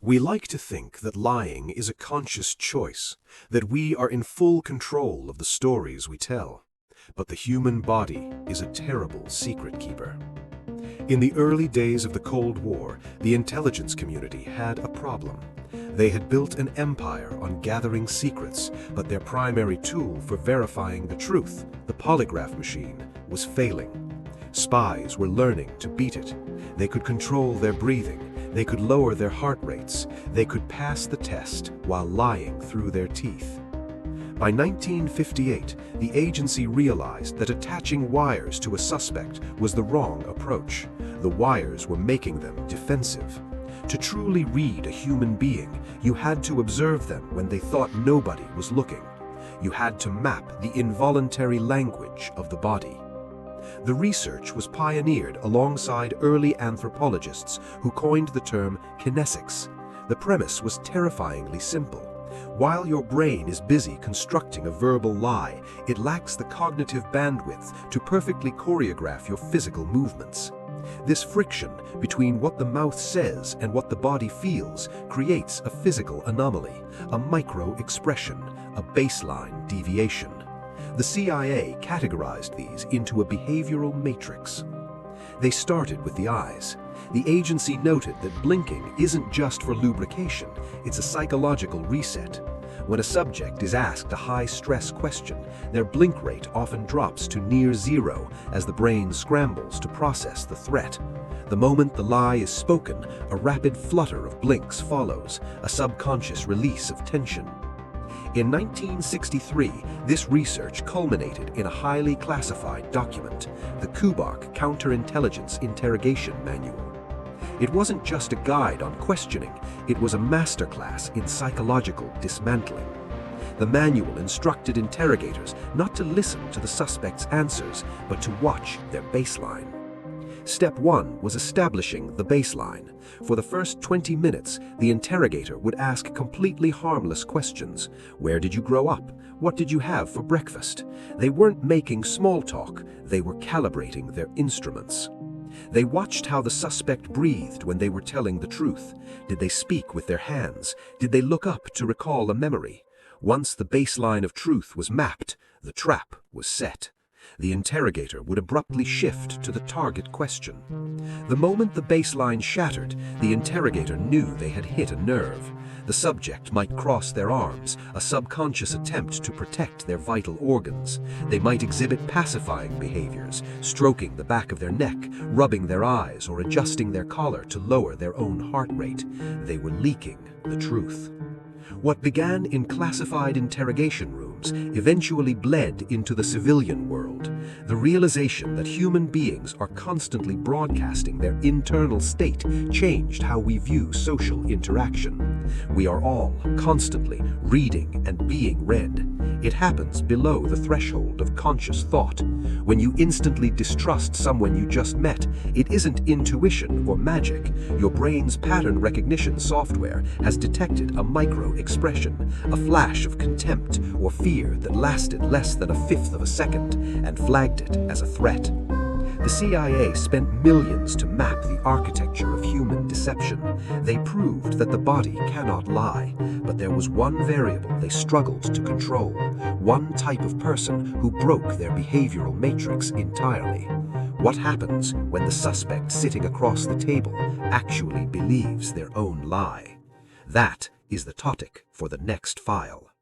We like to think that lying is a conscious choice, that we are in full control of the stories we tell. But the human body is a terrible secret keeper. In the early days of the Cold War, the intelligence community had a problem. They had built an empire on gathering secrets, but their primary tool for verifying the truth, the polygraph machine, was failing. Spies were learning to beat it. They could control their breathing. They could lower their heart rates. They could pass the test while lying through their teeth. By 1958, the agency realized that attaching wires to a suspect was the wrong approach. The wires were making them defensive. To truly read a human being, you had to observe them when they thought nobody was looking. You had to map the involuntary language of the body. The research was pioneered alongside early anthropologists who coined the term Kinesics. The premise was terrifyingly simple. While your brain is busy constructing a verbal lie, it lacks the cognitive bandwidth to perfectly choreograph your physical movements. This friction between what the mouth says and what the body feels creates a physical anomaly, a micro-expression, a baseline deviation. The CIA categorized these into a behavioral matrix. They started with the eyes. The agency noted that blinking isn't just for lubrication, it's a psychological reset. When a subject is asked a high-stress question, their blink rate often drops to near zero as the brain scrambles to process the threat. The moment the lie is spoken, a rapid flutter of blinks follows, a subconscious release of tension. In 1963, this research culminated in a highly classified document, the KUBARK Counterintelligence Interrogation Manual. It wasn't just a guide on questioning, it was a masterclass in psychological dismantling. The manual instructed interrogators not to listen to the suspect's answers, but to watch their baseline. Step 1 was establishing the baseline. For the first 20 minutes, the interrogator would ask completely harmless questions. Where did you grow up? What did you have for breakfast? They weren't making small talk, they were calibrating their instruments. They watched how the suspect breathed when they were telling the truth. Did they speak with their hands? Did they look up to recall a memory? Once the baseline of truth was mapped, the trap was set. The interrogator would abruptly shift to the target question. The moment the baseline shattered, the interrogator knew they had hit a nerve. The subject might cross their arms, a subconscious attempt to protect their vital organs. They might exhibit pacifying behaviors, stroking the back of their neck, rubbing their eyes, or adjusting their collar to lower their own heart rate. They were leaking the truth. What began in classified interrogation rooms eventually bled into the civilian world. The realization that human beings are constantly broadcasting their internal state changed how we view social interaction. We are all constantly reading and being read. It happens below the threshold of conscious thought. When you instantly distrust someone you just met, it isn't intuition or magic. Your brain's pattern recognition software has detected a micro-expression, a flash of contempt or fear that lasted less than a fifth of a second, and flagged it as a threat. The CIA spent millions to map the architecture of human deception. They proved that the body cannot lie, but there was one variable they struggled to control, one type of person who broke their behavioral matrix entirely. What happens when the suspect sitting across the table actually believes their own lie? That is the topic for the next file.